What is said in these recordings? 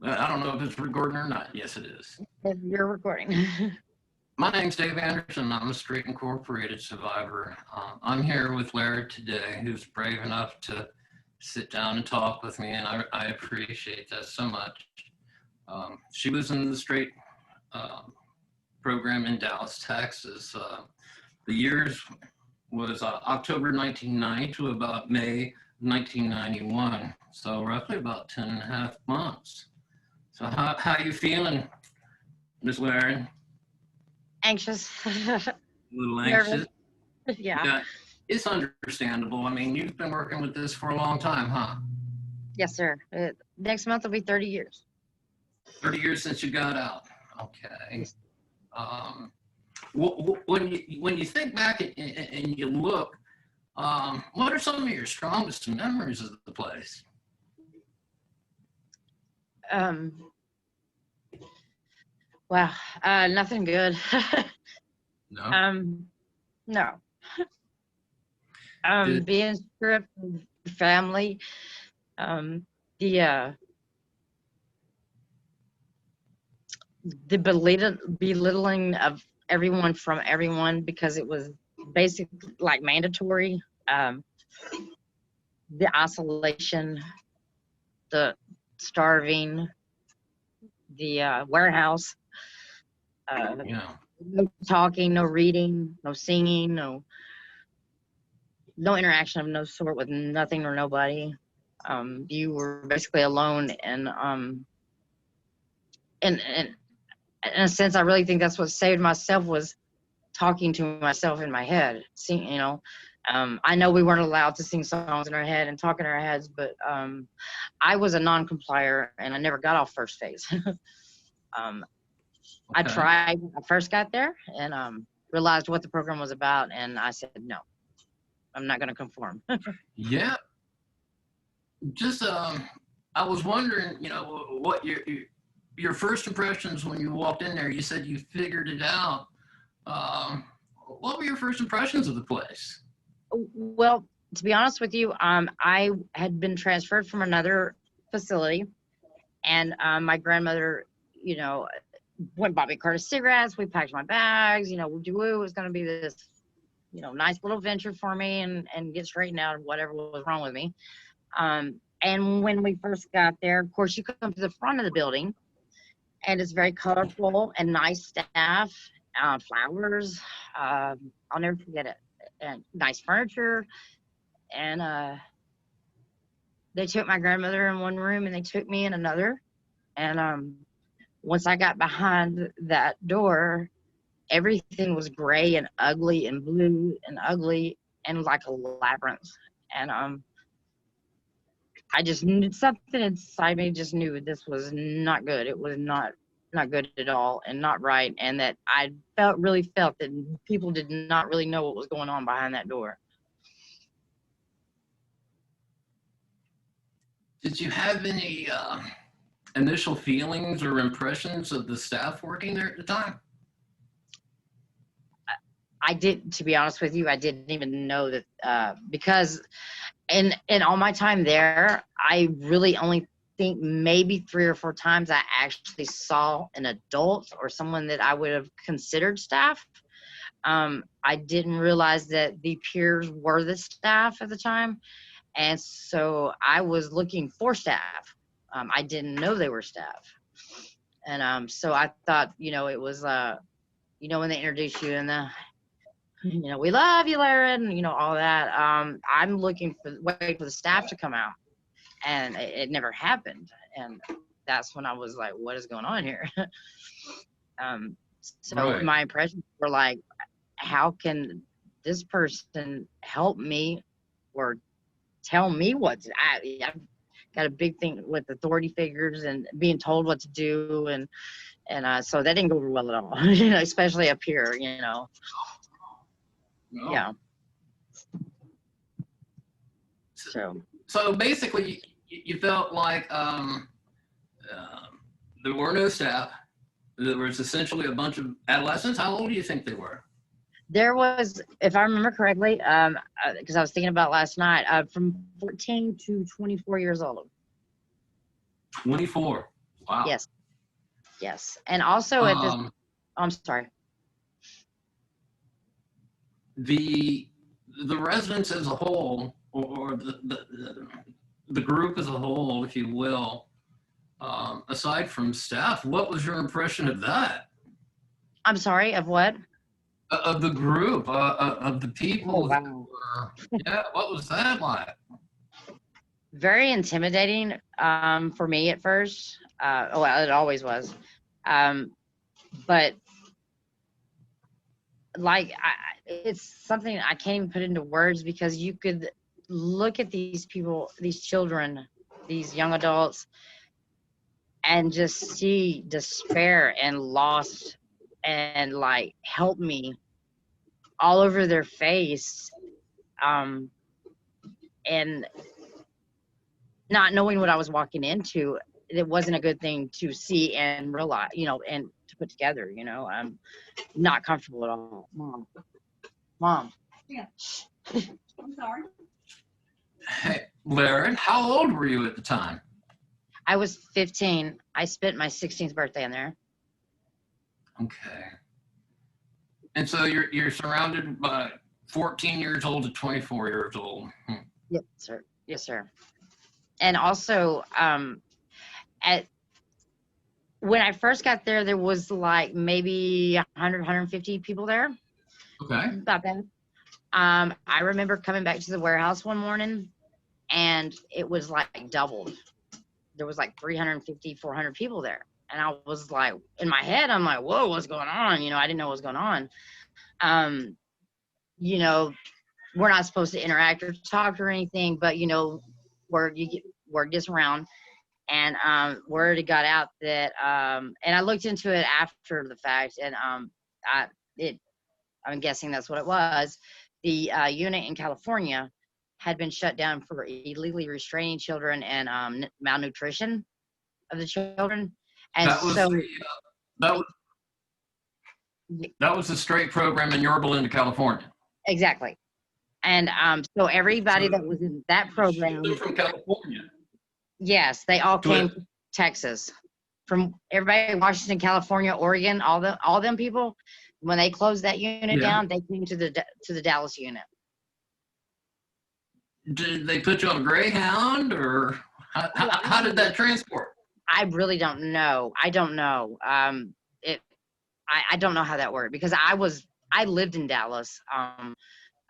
I don't know if it's recording or not. Yes, it is. If you're recording. My name's Dave Anderson. I'm a Street Incorporated survivor. I'm here with Larid today, who's brave enough to sit down and talk with me, and I appreciate that so much. She was in the Straight program in Dallas, Texas. The years was October 1990 to about May 1991, so roughly about 10 and a half months. So how you feeling, Miss Larid? Anxious. A little Nervous. anxious? Yeah. Yeah, it's understandable. I mean, you've been working with this for a long time, huh? Yes, sir. Next month will be 30 years. 30 years since you got out. Okay. When you think back and you look, what are some of your strongest memories of the place? Wow. Nothing good. No. No. Did- Being stripped of family, the belittling of everyone from everyone because it was basically like mandatory. The isolation, the starving, the warehouse, Yeah. no talking, no reading, no singing, no interaction of no sort with nothing or nobody. You were basically alone, and in a sense, I really think that's what saved myself, was talking to myself in my head. I know we weren't allowed to sing songs in our head and talk in our heads, but I was a non-complier, and I never got off first phase. I Okay. tried when I first got there, and realized what the program was about, and I said, no, I'm not going to conform. Yeah. Just I was wondering, what your first impressions when you walked in there. You said you figured it out. What were your first impressions of the place? Well, to be honest with you, I had been transferred from another facility, and my grandmother, went and bought me a carton of cigarettes. We packed my bags. It was going to be this, nice little venture for me, and get straightened out of whatever was wrong with me. And when we first got there, of course, you come to the front of the building, and it's very colorful and nice staff, flowers. I'll never forget it. And nice furniture. And they took my grandmother in one room, and they took me in another. And once I got behind that door, everything was gray and ugly and blue and ugly and like a labyrinth. And I just knew something inside me, just knew this was not good. It was not good at all, and not right. And that I really felt that people did not really know what was going on behind that door. Did you have any initial feelings or impressions of the staff working there at the time? I didn't, to be honest with you, I didn't even know that, because in all my time there, I really only think maybe 3 or 4 times I actually saw an adult or someone that I would have considered staff. I didn't realize that the peers were the staff at the time. And so I was looking for staff. I didn't know they were staff. And so I thought, it was, when they introduce you and we love you, Larid, and, all that. I'm waiting for the staff to come out. And it never happened. And that's when I was like, what is going on here? So Right. My impressions were like, how can this person help me or tell me what to, I've got a big thing with authority figures and being told what to do. And so that didn't go well at all, especially up here, No. Yeah. So basically, you felt like there were no staff. There was essentially a bunch of adolescents. How old do you think they were? There was, if I remember correctly, because I was thinking about last night, from 14 to 24 years old. 24. Wow. Yes, yes. And also at this, Um, I'm sorry. the the residents as a whole, or the group as a whole, if you will, aside from staff, what was your impression of that? I'm sorry, of what? Of the group, of the Oh, people that wow. were, yeah, what was that like? Very intimidating for me at first. Well, it always was. Um, but like, it's something I can't even put into words because you could look at these people, these children, these young adults, and just see despair and loss and like help me all over their face. Um, and not knowing what I was walking into, it wasn't a good thing to see and realize, and to put together, I'm not comfortable at all. Mom, Yeah. I'm sorry. Hey, Larid, how old were you at the time? I was 15. I spent my 16th birthday in there. Okay. And so you're surrounded by 14 years old to 24 years old. Yes, sir. Yes, sir. And also, at when I first got there, there was like maybe 100, 150 people there, Okay. about that. I remember coming back to the warehouse one morning and it was like doubled. There was like 350, 400 people there. And I was like, in my head, I'm like, whoa, what's going on? I didn't know what was going on. Um, you know, we're not supposed to interact or talk or anything, but word gets around. And word got out that, and I looked into it after the fact, and I, it, I'm guessing that's what it was. The unit in California had been shut down for illegally restraining children and malnutrition of the children. And That was so, the that was that was the straight program in Yorba Linda, California. exactly. And so everybody So that was in that they're program, from California. yes, they all To came it. to Texas. From everybody in Washington, California, Oregon, all them people, when they closed that unit Yeah. down, they came to the Dallas unit. Did they put you on a Greyhound, or Oh, how did that transport? I really don't know. I don't know. I don't know how that worked because I lived in Dallas. I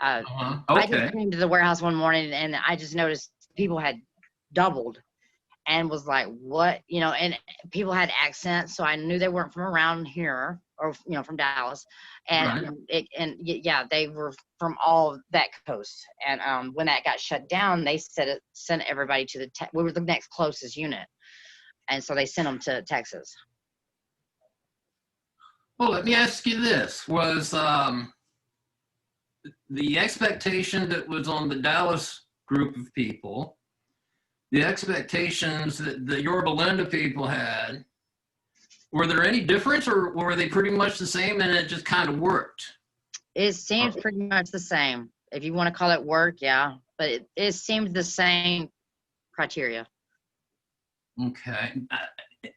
just Okay. came to the warehouse one morning and I just noticed people had doubled and was like, what, and people had accents. So I knew they weren't from around here or, from Dallas. And, Right. Yeah, they were from all that coast. And when that got shut down, they sent everybody to we were the next closest unit. And so they sent them to Texas. Well, let me ask you this: was the expectation that was on the Dallas group of people, the expectations that the Yorba Linda people had, were there any difference, or were they pretty much the same and it just kind of worked? It seems pretty much the same. If you want to call it work, yeah. But it seemed the same criteria. Okay.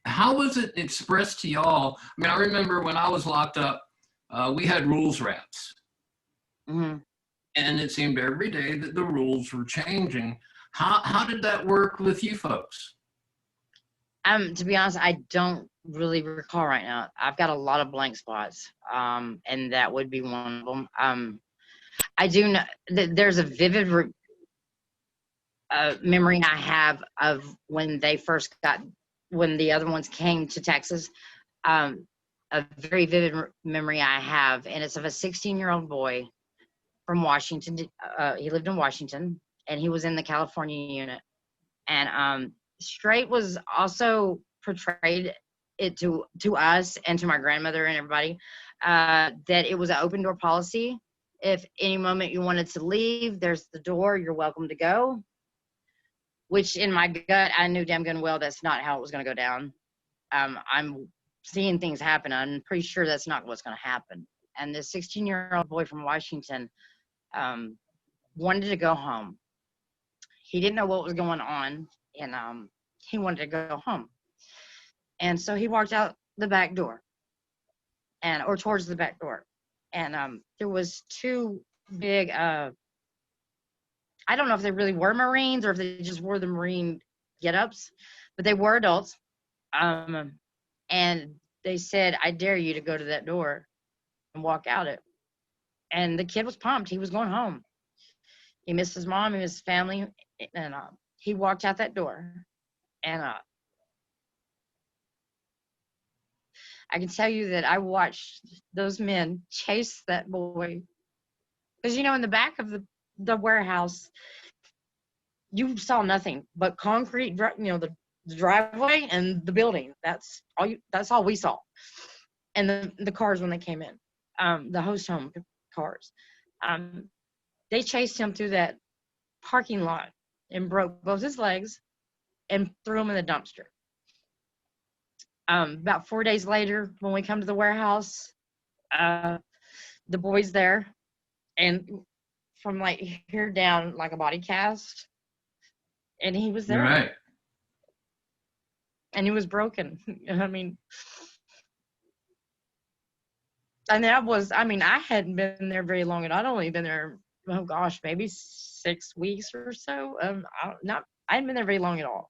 How was it expressed to y'all? I mean, I remember when I was locked up, we had rules rats, Hmm. and it seemed every day that the rules were changing. How did that work with you folks? To be honest, I don't really recall right now. I've got a lot of blank spots, and that would be one of them. I do know that there's a vivid memory I have of when when the other ones came to Texas. A very vivid memory I have, and it's of a 16-year-old boy from Washington. He lived in Washington, and he was in the California unit. And Straight was also portrayed it to us and to my grandmother and everybody that it was an open door policy. If any moment you wanted to leave, there's the door. You're welcome to go. Which in my gut, I knew damn good well that's not how it was going to go down. I'm seeing things happen. I'm pretty sure that's not what's going to happen. And this 16-year-old boy from Washington wanted to go home. He didn't know what was going on, and he wanted to go home. And so he walked out the back door or towards the back door. And there was two big, I don't know if they really were Marines or if they just wore the Marine get-ups, but they were adults. And they said, I dare you to go to that door and walk out it. And the kid was pumped. He was going home. He missed his mom, he missed his family, and he walked out that door. And I can tell you that I watched those men chase that boy. Because, in the back of the warehouse, you saw nothing but concrete, the driveway and the building. That's all we saw. And the cars when they came in, the host home cars. They chased him through that parking lot and broke both his legs and threw him in the dumpster. About 4 days later, when we come to the warehouse, the boy's there, and from like here down, like a body cast, and he was there. Right. And he was broken. I mean, and I hadn't been there very long, and I'd only been there, oh gosh, maybe 6 weeks or so. I hadn't been there very long at all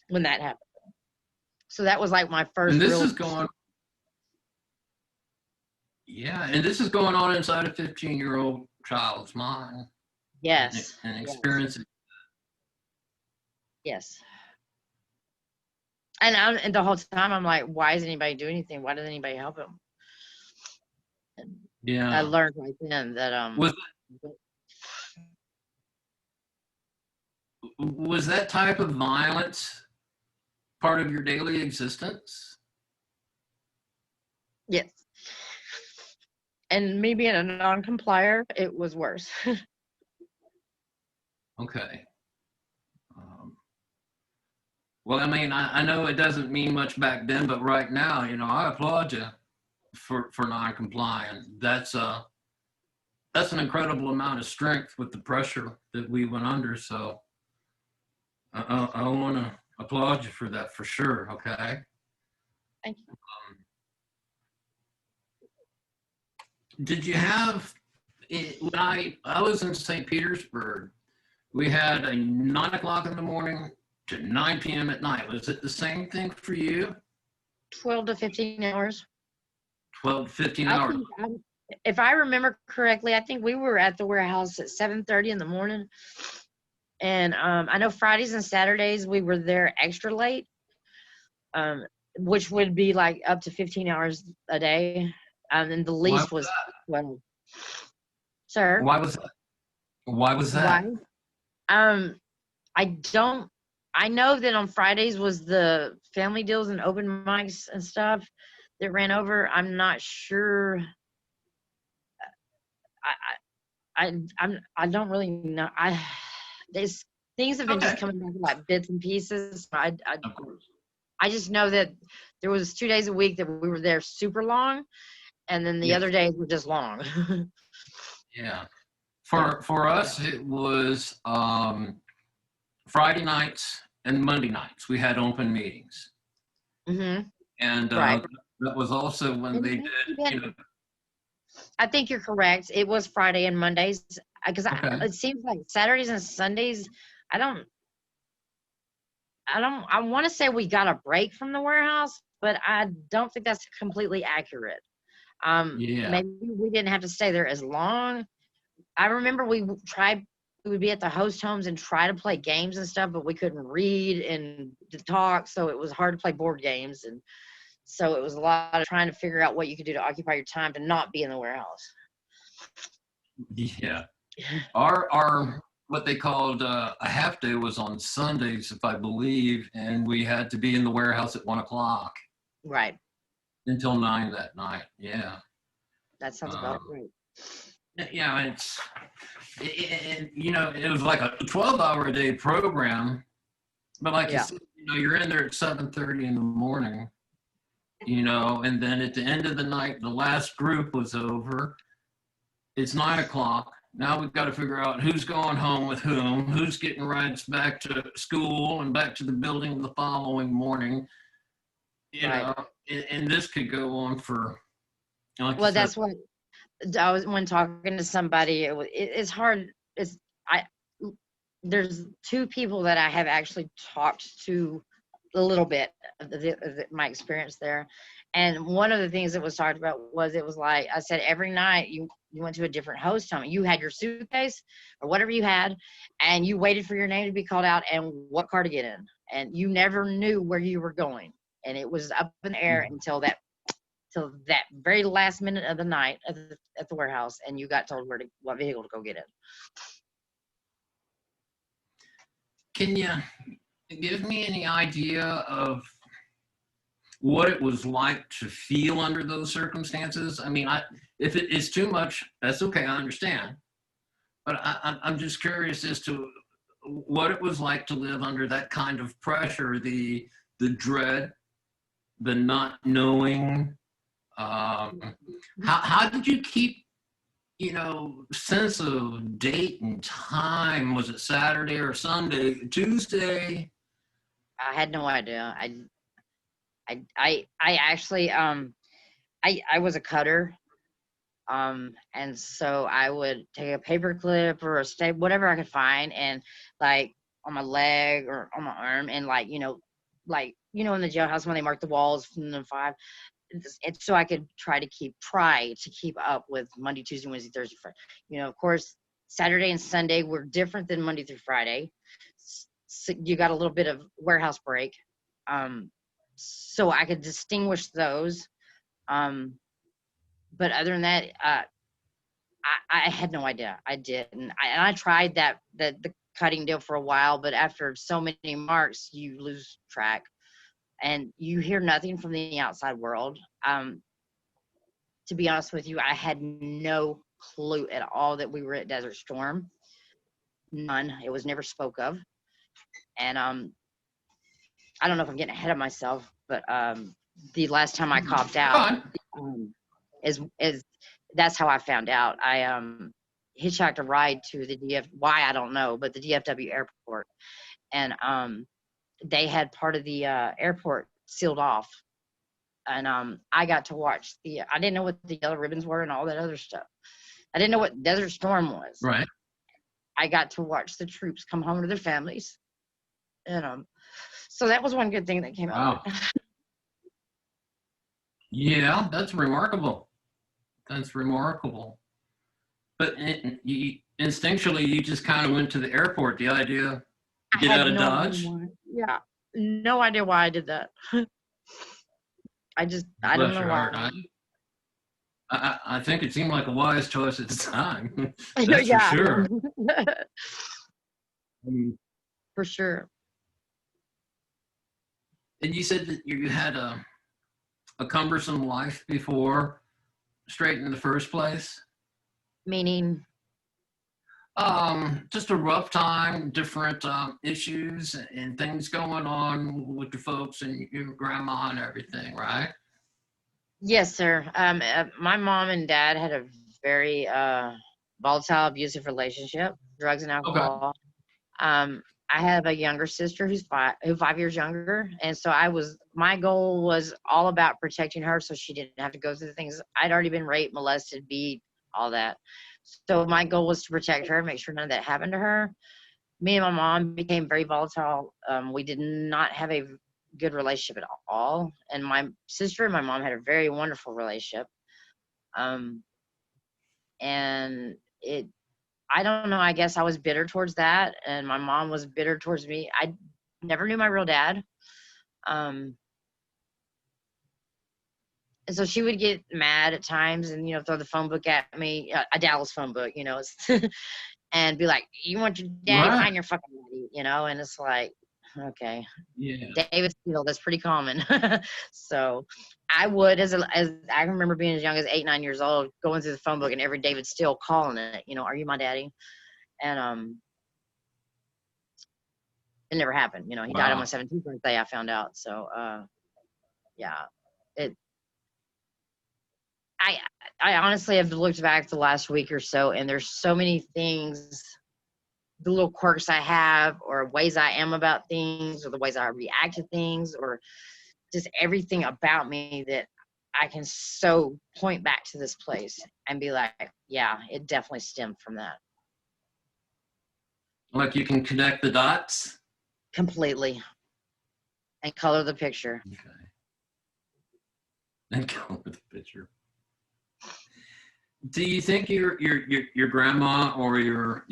when that happened. So that was like my first. And this is going. Yeah, and this is going on inside a 15-year-old child's mind. Yes. And experience. Yes. And the whole time I'm like, why does anybody do anything? Why doesn't anybody help him? And Yeah. I learned right then that was that type of violence part of your daily existence? Yes. And me being a non-complier, it was worse. Okay. Well, I mean, I know it doesn't mean much back then, but right now, I applaud you for non-complying. That's an incredible amount of strength with the pressure that we went under. So I want to applaud you for that for sure. Okay. Thank you. Did you have, when I was in St. Petersburg, we had a 9 o'clock in the morning to 9 p.m. at night. Was it the same thing for you? 12 to 15 hours. 12 to 15 hours. If I remember correctly, I think we were at the warehouse at 7:30 in the morning. And I know Fridays and Saturdays we were there extra late, which would be like up to 15 hours a day. And the least was 12. Sir? Why was that? Why was that? Why? I know that on Fridays was the family deals and open mics and stuff that ran over. I'm not sure. I don't really know. Things have been just coming back like bits and pieces. Of course. I just know that there was 2 days a week that we were there super long, and then the other days were just long. Yeah. For us, it was Friday nights and Monday nights. We had open meetings. Mm-hmm. And that was also when they did, I think you're correct. It was Friday and Mondays because it seems like Saturdays and Sundays. I want to say we got a break from the warehouse, but I don't think that's completely accurate. Maybe we didn't have to stay there as long. I remember we would be at the host homes and try to play games and stuff, but we couldn't read and talk, so it was hard to play board games. And so it was a lot of trying to figure out what you could do to occupy your time to not be in the warehouse. Yeah. Our what they called a half day was on Sundays, if I believe, and we had to be in the warehouse at 1 o'clock. Right. Until 9 that night. Yeah. That sounds about right. Yeah, it was like a 12-hour-a-day program, but like you said, you're in there at 7:30 in the morning, and then at the end of the night, the last group was over. It's 9 o'clock. Now we've got to figure out who's going home with whom, who's getting rides back to school and back to the building the following morning. you Right. know, and this could go on for, like you Well, said, that's what I was when talking to somebody. It's hard. It's I. There's two people that I have actually talked to a little bit of my experience there, and one of the things that was talked about was it was like I said every night you went to a different host home. You had your suitcase or whatever you had, and you waited for your name to be called out and what car to get in, and you never knew where you were going, and it was up in the air until that very last minute of the night at the warehouse, and you got told what vehicle to go get in. can you give me any idea of what it was like to feel under those circumstances? I mean, if it is too much, that's okay, I understand. But I'm just curious as to what it was like to live under that kind of pressure, the dread, the not knowing. How did you keep, sense of date and time? Was it Saturday or Sunday, Tuesday? I had no idea. I actually I was a cutter, and so I would take a paper clip or a staple, whatever I could find, and like on my leg or on my arm, and in the jailhouse when they mark the walls from the 5, and so I could try to keep up with Monday, Tuesday, Wednesday, Thursday, Friday. Of course, Saturday and Sunday were different than Monday through Friday. So you got a little bit of warehouse break, so I could distinguish those. But other than that, I had no idea. I didn't. I tried the cutting deal for a while, but after so many marks, you lose track, and you hear nothing from the outside world. To be honest with you, I had no clue at all that we were at Desert Storm. None. It was never spoke of. And I don't know if I'm getting ahead of myself, but the last time I copped out is that's how I found out. I hitchhiked a ride to the why I don't know, but the DFW airport, and they had part of the airport sealed off, and I got to watch I didn't know what the yellow ribbons were and all that other stuff. I didn't know what Desert Storm was. Right. I got to watch the troops come home to their families, and so that was one good thing that came out of it. Yeah, that's remarkable. That's remarkable. But instinctually, you just kind of went to the airport. The idea, get out of Dodge. Yeah, no idea why I did that. I don't know why. I think it seemed like a wise choice at the time. That's Yeah. for sure. For sure. And you said that you had a cumbersome life before straight in the first place. Meaning? Just a rough time, different issues and things going on with your folks and your grandma and everything, right? Yes, sir. My mom and dad had a very volatile, abusive relationship, drugs and alcohol. Okay. I have a younger sister who's 5 years younger, and so my goal was all about protecting her so she didn't have to go through the things. I'd already been raped, molested, beat, all that. So my goal was to protect her, make sure none of that happened to her. Me and my mom became very volatile. We did not have a good relationship at all, and my sister and my mom had a very wonderful relationship. And I don't know, I guess I was bitter towards that, and my mom was bitter towards me. I never knew my real dad. And so she would get mad at times and, throw the phone book at me, a Dallas phone book, and be like, you want your daddy, Right. find your fucking daddy, and it's like, okay. Yeah. David Steele, that's pretty common. So I would, as I remember being as young as 8, 9 years old, going through the phone book and every David Steele calling it, are you my daddy? And it never happened. He died on my 17th birthday, I found out. So yeah, I honestly have looked back the last week or so, and there's so many things, the little quirks I have, or ways I am about things, or the ways I react to things, or just everything about me that I can so point back to this place and be like, yeah, it definitely stemmed from that. Like you can connect the dots? Completely. And color the picture. Okay. And go with the picture. Do you think your grandma or your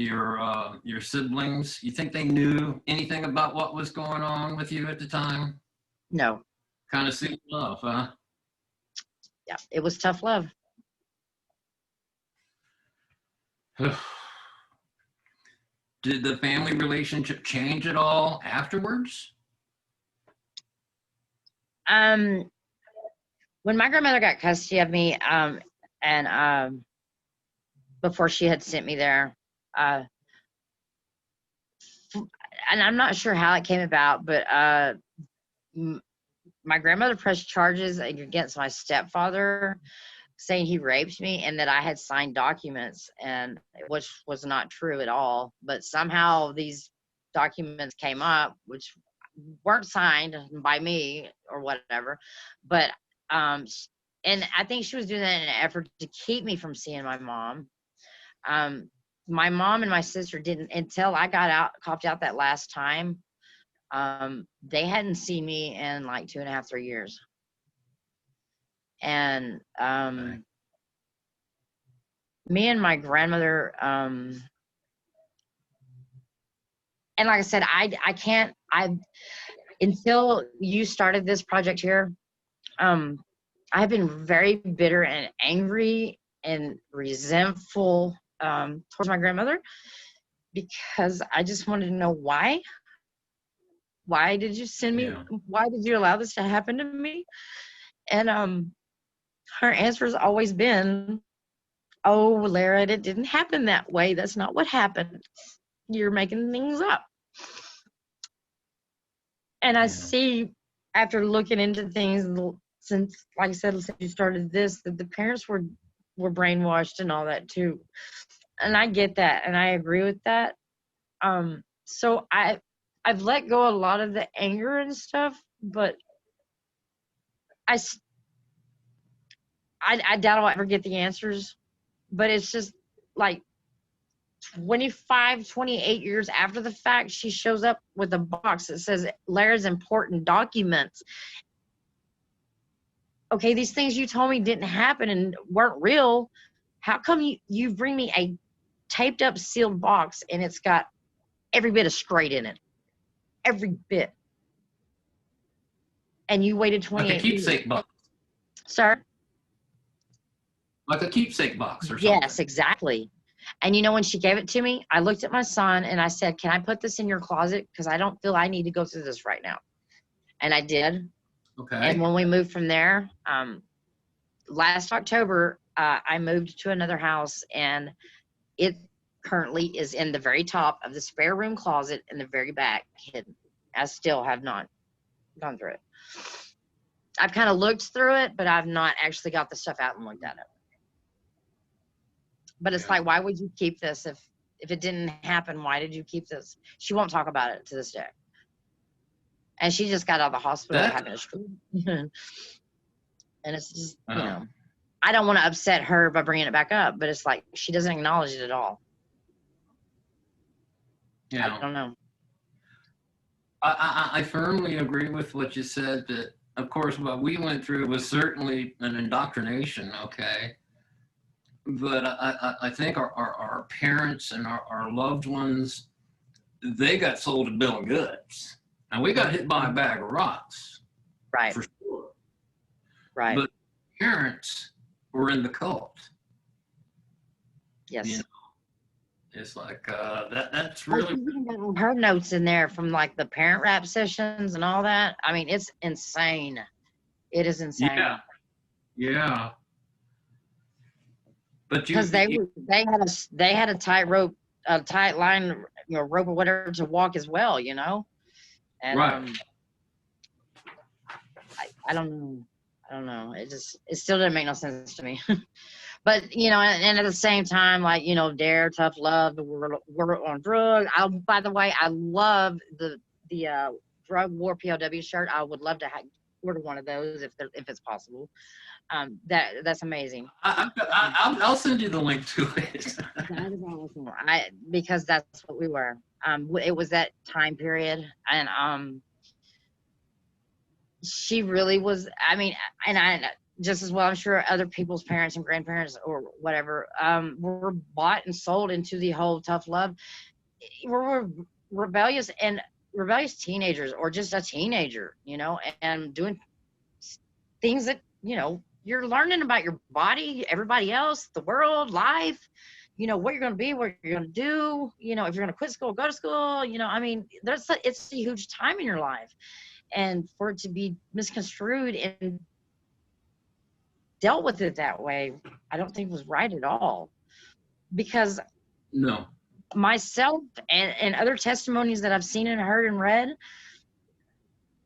siblings, you think they knew anything about what was going on with you at the time? No. Kind of seemed love, huh? Yeah, it was tough love. Did the family relationship change at all afterwards? When my grandmother got custody of me, and before she had sent me there, and I'm not sure how it came about, but my grandmother pressed charges against my stepfather, saying he raped me and that I had signed documents, and which was not true at all. But somehow these documents came up, which weren't signed by me or whatever. But and I think she was doing that in an effort to keep me from seeing my mom. My mom and my sister didn't, until I got out, copped out that last time. They hadn't seen me in like 2.5, 3 years. And me and my grandmother, and like I said, until you started this project here, I've been very bitter and angry and resentful towards my grandmother, because I just wanted to know why. Why did you send me? Yeah. Why did you allow this to happen to me? And her answer has always been, "Oh, Larid, it didn't happen that way. That's not what happened. You're making things up." And I see, after looking into things since, like I said, since you started this, that the parents were brainwashed and all that too. And I get that, and I agree with that. So I've let go a lot of the anger and stuff, but I doubt I'll ever get the answers. But it's just like 25, 28 years after the fact, she shows up with a box that says Larid's important documents. Okay, these things you told me didn't happen and weren't real. How come you bring me a taped up sealed box and it's got every bit of straight in it? Every bit. And you waited Like a 28 years. keepsake box. Sir? Like a keepsake box or something. Yes, exactly. And when she gave it to me, I looked at my son and I said, "Can I put this in your closet? Because I don't feel I need to go through this right now." And I did. Okay. And when we moved from there, last October, I moved to another house, and it currently is in the very top of the spare room closet in the very back, hidden. I still have not gone through it. I've kind of looked through it, but I've not actually got the stuff out and looked at it. But it's like, why would you keep this if it didn't happen? Why did you keep this? She won't talk about it to this day. And she just got out of the hospital having a stroke. And it's just, I don't want to upset her by bringing it back up, but it's like she doesn't acknowledge it at all. Yeah. I don't know. I firmly agree with what you said, that, of course, what we went through was certainly an indoctrination, okay? But I think our parents and our loved ones, they got sold a bill of goods. And we got hit by a bag of rocks. Right. For sure. Right. But parents were in the cult. Yes. It's like, that's really... Her notes in there from like the parent rap sessions and all that. I mean, it's insane. It is insane. Yeah. Yeah. But because they had a tight rope, a tight line, rope or whatever to walk as well, And right. I don't know. It still didn't make no sense to me. But and at the same time, like dare, tough love, we're on drugs. By the way, I love the drug war POW shirt. I would love to order one of those if it's possible. That's amazing. I'll send you the link to it. That is awesome. Because that's what we were. It was that time period, and she really was. I mean, and I just as well. I'm sure other people's parents and grandparents or whatever were bought and sold into the whole tough love. We're rebellious teenagers, or just a teenager, and doing things that you're learning about your body, everybody else, the world, life, what you're going to be, what you're going to do, if you're going to quit school, go to school, I mean, it's a huge time in your life. And for it to be misconstrued and dealt with it that way, I don't think was right at all. Because no, myself and other testimonies that I've seen and heard and read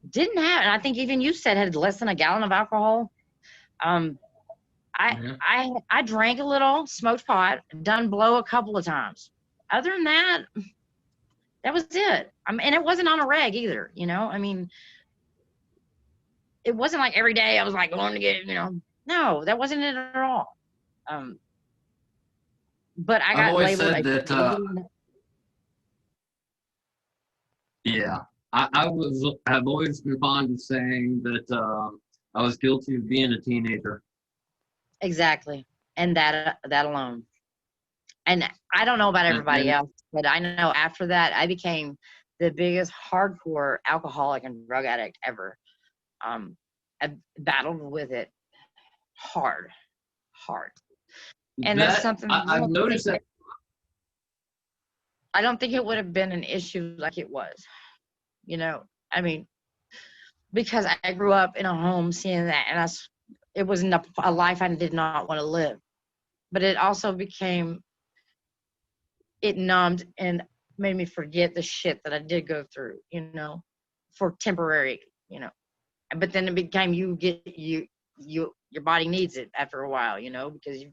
didn't have, and I think even you said had less than a gallon of alcohol. I drank a little, smoked pot, done blow a couple of times. Other than that, that was it. And it wasn't on a reg either, I mean, it wasn't like every day I was like going to get, no, that wasn't it at all. But I got labeled. Yeah, I've always been fond of saying that I was guilty of being a teenager. Exactly, and that alone. And I don't know about everybody else, but I know after that I became the biggest hardcore alcoholic and drug addict ever. I battled with it hard, and that's something I've noticed that. I don't think it would have been an issue like it was, I mean, because I grew up in a home seeing that, and it was a life I did not want to live. But it also it numbed and made me forget the shit that I did go through, for temporary, But then it became your body needs it after a while, because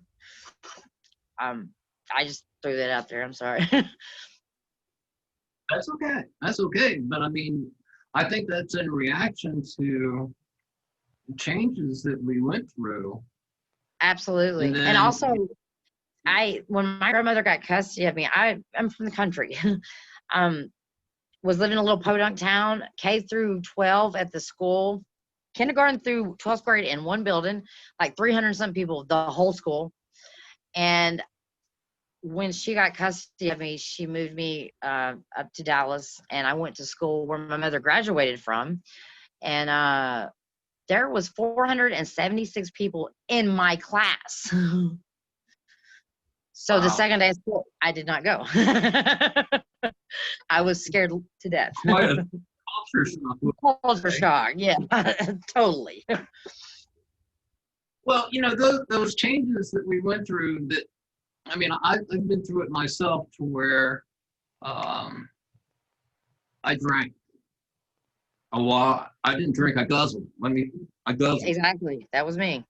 I just threw that out there. I'm sorry. That's okay. But I mean, I think that's in reaction to changes that we went through. Absolutely. And also, when my grandmother got custody of me, I'm from the country. Was living in a little podunk town, K through 12 at the school, kindergarten through 12th grade in one building, like 300 some people, the whole school. And when she got custody of me, she moved me up to Dallas, and I went to school where my mother graduated from. And there was 476 people in my class. So the second day of school, I did not go. I was scared to death. Quite a culture shock. Culture shock, yeah, totally. Well, those changes that we went through, that, I mean, I've been through it myself, to where I drank a lot. I didn't drink, I guzzled. I guzzled. Exactly, that was me.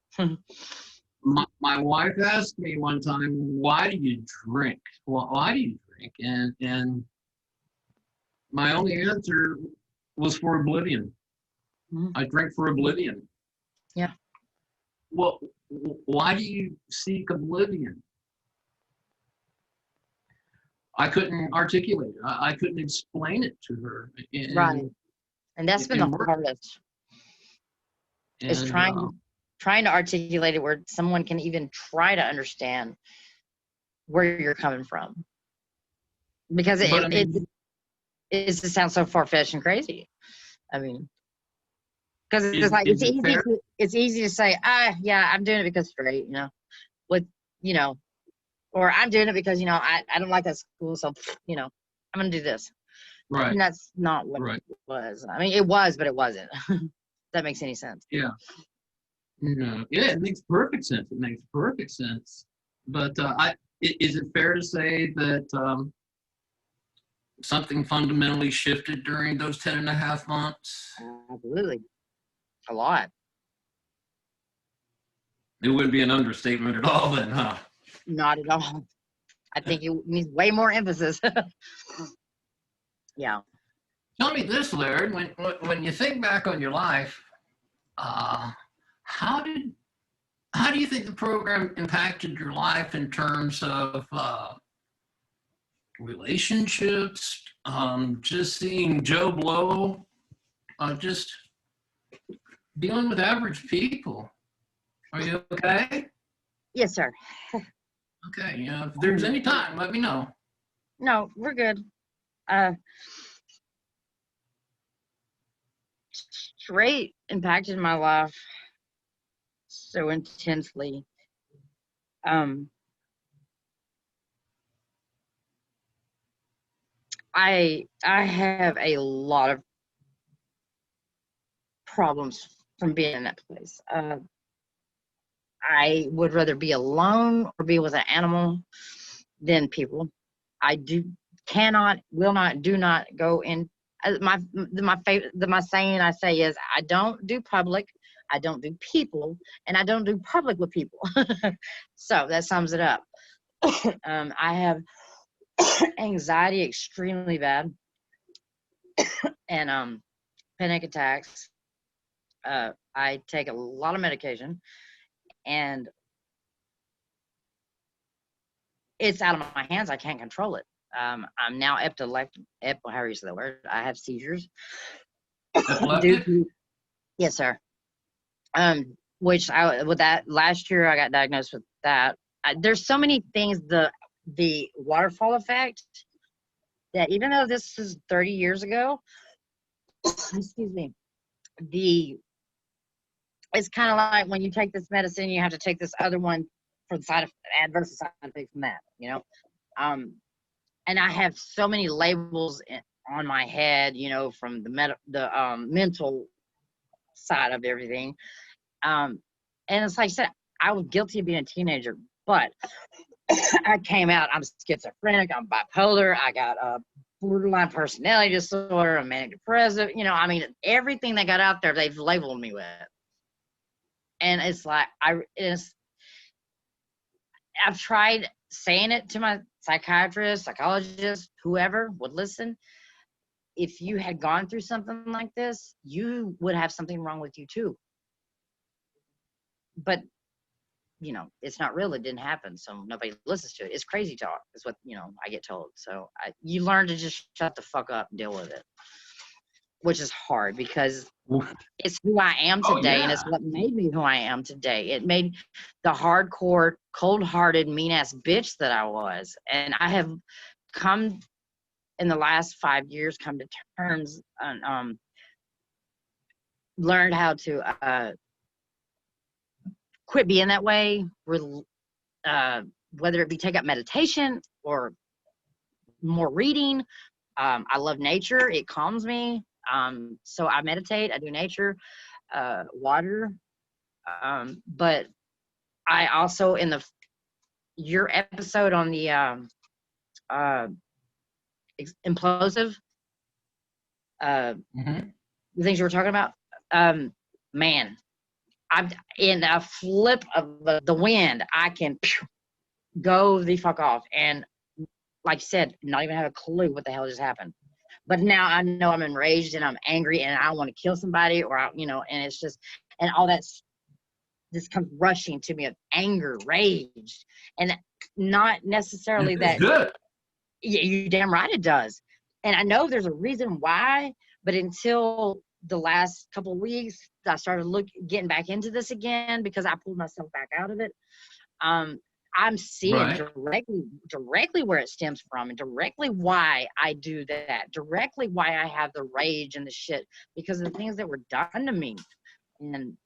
My wife asked me one time, "Why do you drink? Why do you drink?" And my only answer was for oblivion. Mm-hmm. I drank for oblivion. Yeah. Well, why do you seek oblivion? I couldn't articulate it. I couldn't explain it to her. Right. And that's been the hardest. Is trying to articulate it where someone can even try to understand where you're coming from. Because it just sounds so far-fetched and crazy. I mean, because it's like it's easy to say, yeah, I'm doing it because straight, or I'm doing it because I don't like that school, so I'm gonna do this. Right. And that's not what it was. I mean, it was, but it wasn't. If that makes any sense. Yeah. Yeah, it makes perfect sense. It makes perfect sense. But is it fair to say that something fundamentally shifted during those 10.5 months? Absolutely. A lot. It wouldn't be an understatement at all then, huh? Not at all. I think it needs way more emphasis. Yeah. Tell me this, Larid, when you think back on your life, uh, how did how do you think the program impacted your life in terms of relationships? Just seeing Joe Blow, just dealing with average people. Are you okay? Yes, sir. Okay, yeah. If there's any time, let me know. No, we're good. Uh, Straight impacted my life so intensely. Um, I have a lot of problems from being in that place. I would rather be alone or be with an animal than people. I will not, do not go in. My favorite, my saying I say is I don't do public, I don't do people, and I don't do public with people. So that sums it up. I have anxiety extremely bad, and panic attacks. I take a lot of medication, and it's out of my hands. I can't control it. I'm now however you say that word. I have seizures due Epileptic? to, yes, sir. Which with that last year I got diagnosed with that. There's so many things. The waterfall effect, that even though this is 30 years ago, excuse me, it's kind of like when you take this medicine, you have to take this other one for the adverse side effects from that, and I have so many labels on my head, from the mental side of everything. And it's like I said, I was guilty of being a teenager, but I came out. I'm schizophrenic. I'm bipolar. I got a borderline personality disorder. I'm manic depressive. I mean, everything they got out there, they've labeled me with. And it's like I've tried saying it to my psychiatrist, psychologist, whoever would listen. If you had gone through something like this, you would have something wrong with you too. But it's not real. It didn't happen, so nobody listens to it. It's crazy talk is what I get told. So you learn to just shut the fuck up and deal with it, which is hard because it's who I am Oh, today, and yeah. it's what made me who I am today. It made the hardcore, cold-hearted, mean-ass bitch that I was. And I have come in the last 5 years, come to terms and learned how to quit being that way, whether it be take up meditation or more reading. I love nature. It calms me. So I meditate, I do nature, water. But I also, your episode on the uh, implosive, Mm-hmm. the things you were talking about, man, I'm in a flip of the wind. I can go the fuck off. And like you said, not even have a clue what the hell just happened. But now I know I'm enraged and I'm angry and I want to kill somebody, and it's just, and all this comes rushing to me of anger, rage, and not necessarily It's that. good. Yeah, you damn right it does. And I know there's a reason why, but until the last couple of weeks, I started getting back into this again because I pulled myself back out of it. I'm seeing Right. directly where it stems from, and directly why I do that, directly why I have the rage and the shit, because of the things that were done to me. And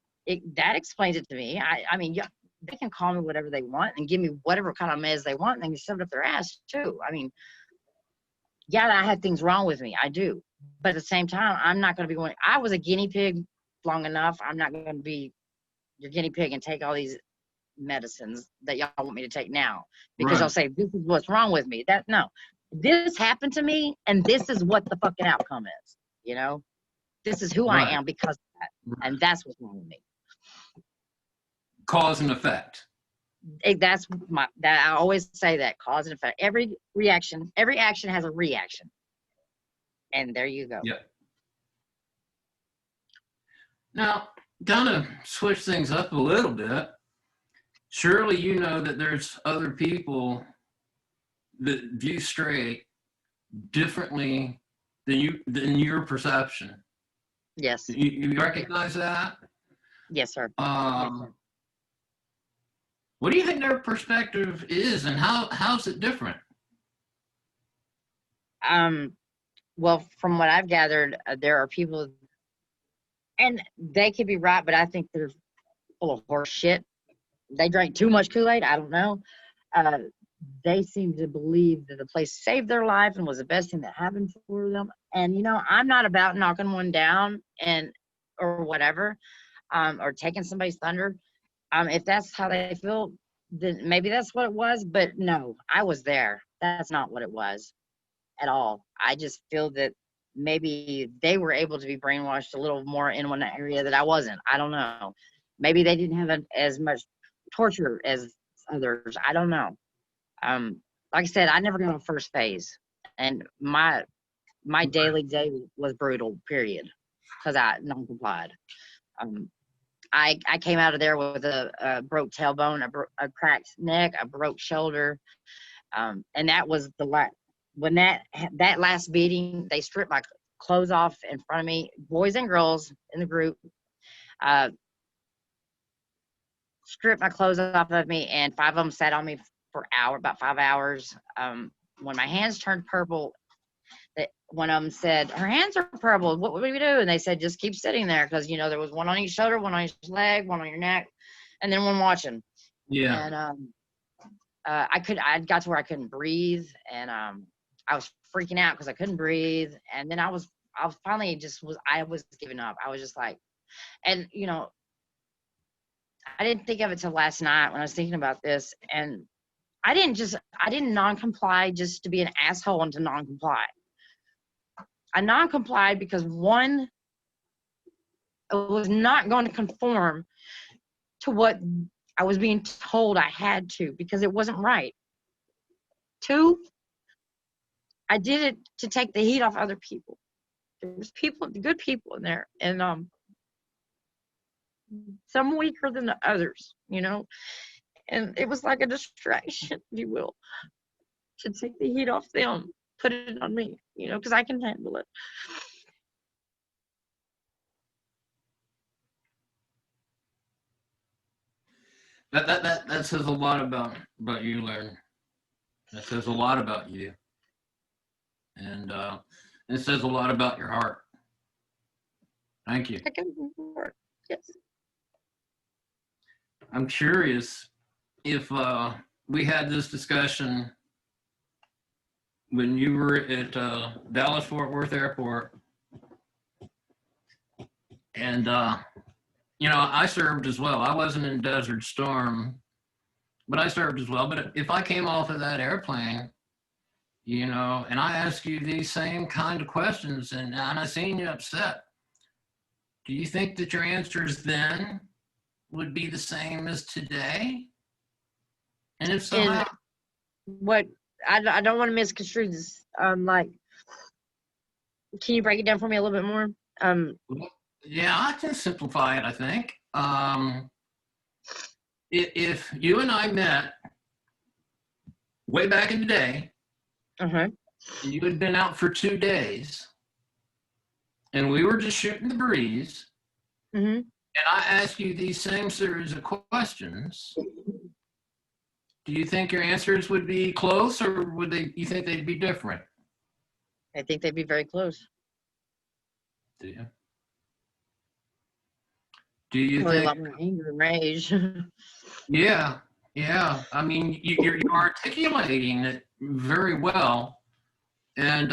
that explains it to me. I mean, yeah, they can call me whatever they want and give me whatever kind of meds they want, and they can shove it up their ass too. I mean, yeah, I had things wrong with me. I do. But at the same time, I'm not going to be going, I was a guinea pig long enough. I'm not going to be your guinea pig and take all these medicines that y'all want me to take now, because y'all Right. say this is what's wrong with me. No, this happened to me, and this is what the fucking outcome is. This is who I Right. am because of that, and that's what's wrong with me. Cause and effect. That I always say, that cause and effect. Every action has a reaction, and there you go. Yeah. Now, kind of switch things up a little bit. Surely you know that there's other people that view straight differently than your perception. Yes. You recognize that? Yes, sir. Yes, Um, sir. what do you think their perspective is, and how's it different? Um, well, from what I've gathered, there are people, and they could be right, but I think they're full of horse shit. They drank too much Kool-Aid. I don't know. Uh, they seem to believe that the place saved their life and was the best thing that happened for them. And I'm not about knocking one down and or whatever, or taking somebody's thunder. If that's how they feel, then maybe that's what it was. But no, I was there. That's not what it was at all. I just feel that maybe they were able to be brainwashed a little more in one area that I wasn't. I don't know. Maybe they didn't have as much torture as others. I don't know. Like I said, I never got on first phase, and my daily day was brutal. Period, because I non-complied. Um, I came out of there with a broke tailbone, a cracked neck, a broke shoulder, and that was the last. When that last beating, they stripped my clothes off in front of me, boys and girls in the group. Uh, stripped my clothes off of me, and 5 of them sat on me for about 5 hours. When my hands turned purple, one of them said, "Her hands are purple. What would we do?" And they said, "Just keep sitting there," because there was one on each shoulder, one on each leg, one on your neck, and then one watching. Yeah. And I got to where I couldn't breathe, and I was freaking out because I couldn't breathe. And then I was finally I was giving up. I was just like, and I didn't think of it till last night when I was thinking about this. And I didn't non-comply just to be an asshole and to non-comply. I non-complied because one, I was not going to conform to what I was being told I had to, because it wasn't right. Two, I did it to take the heat off other people. There was good people in there, and some weaker than the others, and it was like a distraction, if you will, to take the heat off them, put it on me, because I can handle it. That says a lot about you, Larry. That says a lot about you, and it says a lot about your heart. Thank you. I can work. Yes. I'm curious if we had this discussion when you were at Dallas Fort Worth Airport, and I served as well. I wasn't in Desert Storm, but I served as well. But if I came off of that airplane, and I asked you these same kind of questions, and I seen you upset, do you think that your answers then would be the same as today? And if so, And how? what I don't want to misconstrue this. Like, can you break it down for me a little bit more? Yeah, I can simplify it, I think. If you and I met way back in the day, Uh-huh. and you had been out for 2 days, and we were just shooting the breeze, Mm-hmm. and I asked you these same series of questions, do you think your answers would be close, or you think they'd be different? I think they'd be very close. Do you? Do you Probably a lot think? more anger and rage. Yeah, yeah. I mean, you're articulating it very well, and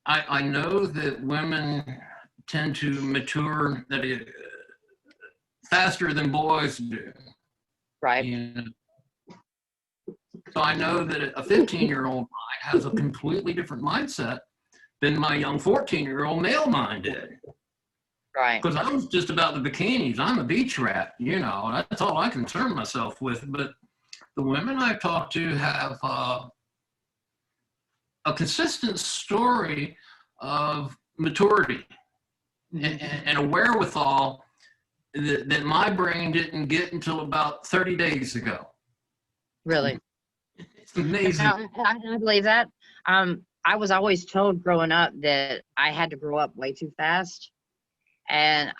I know that women tend to mature faster than boys do. Right. So I know that a 15-year-old mind has a completely different mindset than my young 14-year-old male mind did. Right. Because I was just about the bikinis. I'm a beach rat, that's all I concern myself with. But the women I've talked to have a consistent story of maturity and a wherewithal that my brain didn't get until about 30 days ago. Really. It's amazing. I believe that. I was always told growing up that I had to grow up way too fast. And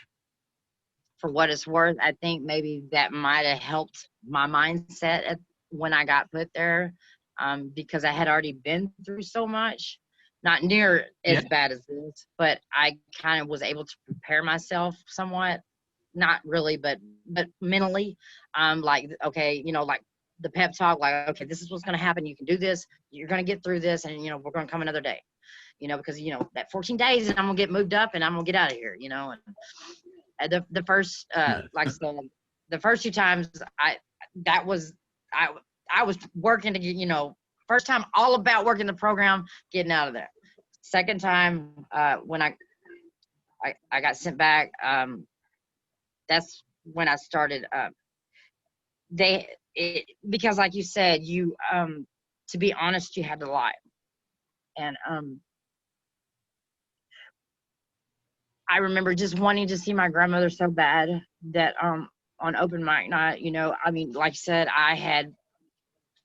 for what it's worth, I think maybe that might have helped my mindset when I got put there, because I had already been through so much. Not near Yeah. as bad as this, but I kind of was able to prepare myself somewhat. Not really, but mentally. Like, okay, like the pep talk, like, okay, this is what's going to happen. You can do this. You're going to get through this, and we're going to come another day. Because that 14 days, and I'm gonna get moved up, and I'm gonna get out of here. And the first, like I said, the first 2 times, I was working to get, first time all about working the program, getting out of there. Second time, when I got sent back, that's when I started. Because like you said, to be honest, you had to lie, and I remember just wanting to see my grandmother so bad that on open mic night, I mean, like I said, I had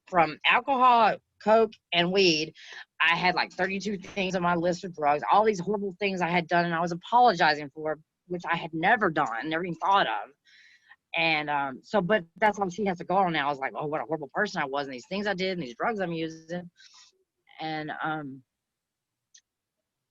from alcohol, coke, and weed, I had like 32 things on my list of drugs, all these horrible things I had done and I was apologizing for, which I had never done, never even thought of. And but that's all she has to go on now. I was like, oh, what a horrible person I was, and these things I did, and these drugs I'm using. And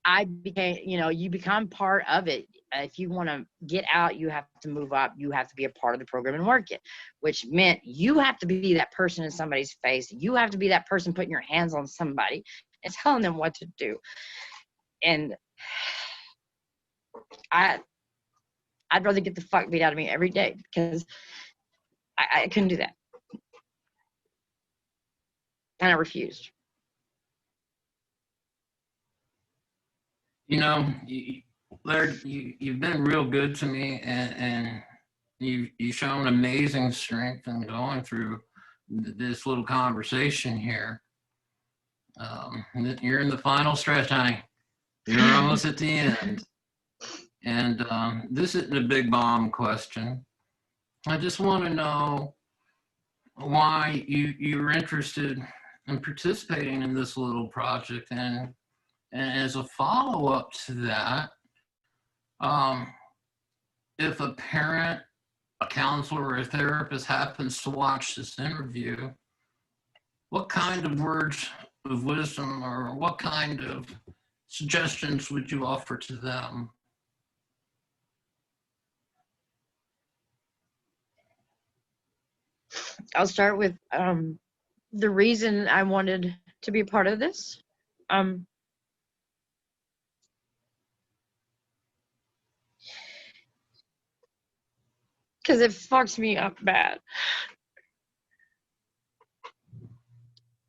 I became, you become part of it. If you want to get out, you have to move up. You have to be a part of the program and work it, which meant you have to be that person in somebody's face. You have to be that person putting your hands on somebody and telling them what to do. And I'd rather get the fuck beat out of me every day because I couldn't do that. And I refused. Laird, you've been real good to me, and you've shown amazing strength in going through this little conversation here. You're in the final stretch, honey. You're almost at the end. And this isn't a big bomb question. I just want to know why you're interested in participating in this little project, and as a follow-up to that, if a parent, a counselor, or a therapist happens to watch this interview, what kind of words of wisdom or what kind of suggestions would you offer to them? I'll start with the reason I wanted to be a part of this. Because it fucks me up bad.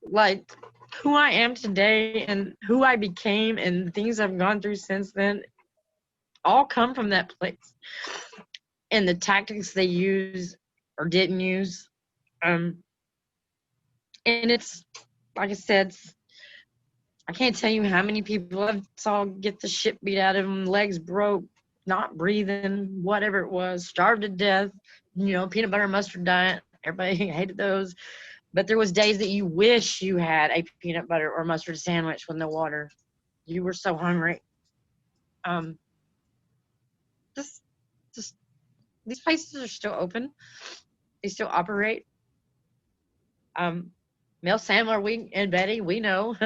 Like, who I am today and who I became and the things I've gone through since then all come from that place. And the tactics they use or didn't use. And it's, like I said, I can't tell you how many people I saw get the shit beat out of them, legs broke, not breathing, whatever it was, starved to death, peanut butter and mustard diet. Everybody hated those. But there was days that you wish you had a peanut butter or mustard sandwich with no water. You were so hungry. Just these places are still open. They still operate. Mel Sandler, we and Betty, we know,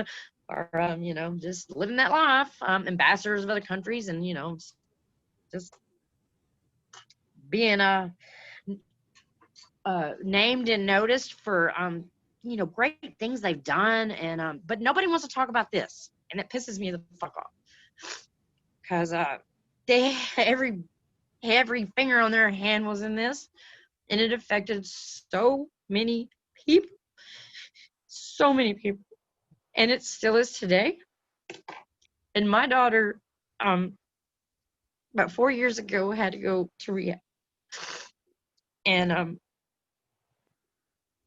are just living that life. Ambassadors of other countries, and just being named and noticed for great things they've done, and but nobody wants to talk about this, and it pisses me the fuck off because they every finger on their hand was in this, and it affected so many people, and it still is today. And my daughter, about 4 years ago, had to go to rehab, and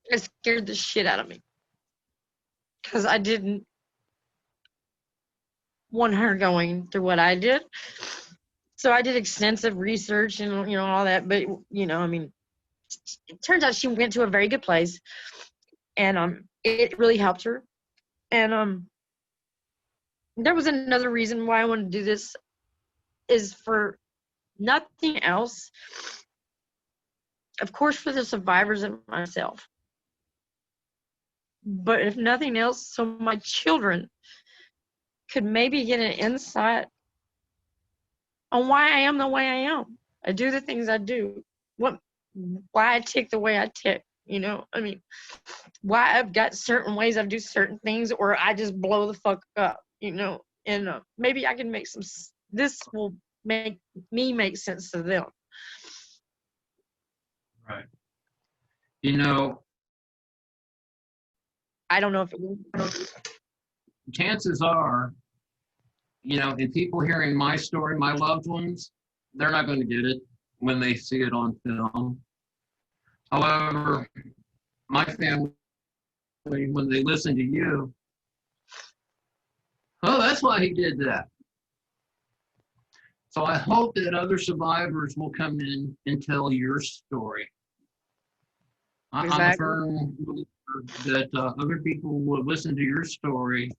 it scared the shit out of me because I didn't want her going through what I did. So I did extensive research and, all that, but, I mean, it turns out she went to a very good place, and it really helped her. And there was another reason why I wanted to do this, is for nothing else, of course, for the survivors and myself, but if nothing else, so my children could maybe get an insight on why I am the way I am. I do the things I do, why I tick the way I tick. I mean, why I've got certain ways I do certain things, or I just blow the fuck up, and maybe I can make this will make me make sense to them. Right. I don't know if it will. Chances are, in people hearing my story, my loved ones, they're not going to get it when they see it on film. However, my family, when they listen to you, oh, that's why he did that. So I hope that other survivors will come in and tell your story. I'm a firm believer that other people will listen to your story.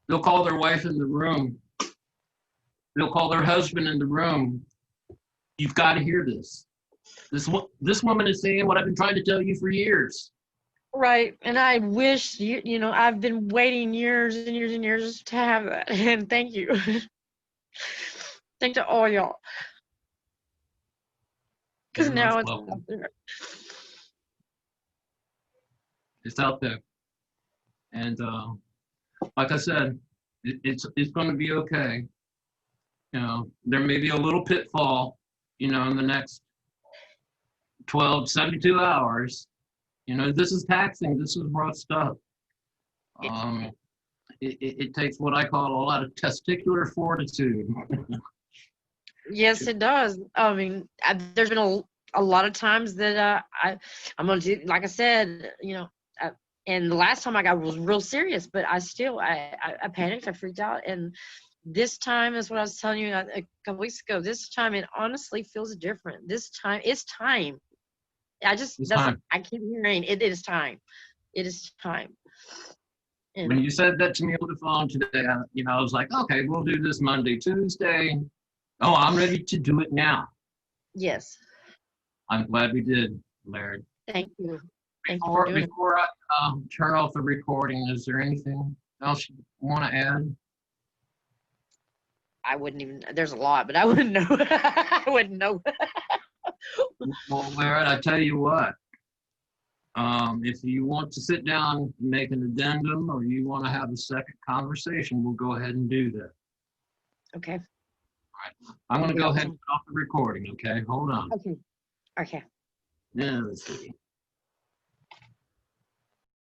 They'll call their wife in the room. They'll call their husband in the room. You've got to hear this. This woman is saying what I've been trying to tell you for years. Right, and I wish I've been waiting years and years and years to have that, and thank you. Thank to all y'all, because now it's out there. It's out there, and like I said, it's going to be okay. There may be a little pitfall, in the next 72 hours. This is taxing. This is rough stuff. It takes what I call a lot of testicular fortitude. Yes, it does. I mean, there's been a lot of times that I'm gonna do, like I said, and the last time I got was real serious, but I panicked, I freaked out, and this time is what I was telling you a couple weeks ago. This time it honestly feels different. This time it's time. I keep hearing it is time. It is time. And when you said that to me on the phone today, I was like, okay, we'll do this Monday, Tuesday. Oh, I'm ready to do it now. Yes. I'm glad we did, Larid. Thank you. Before I turn off the recording, is there anything else you want to add? I wouldn't even, there's a lot, but I wouldn't know. I wouldn't know. Well, Larid, I tell you what, if you want to sit down and make an addendum, or you want to have a second conversation, we'll go ahead and do that. Okay. All right. I'm going to go ahead and cut off the recording, okay? Hold on. Okay. Yeah, let's see.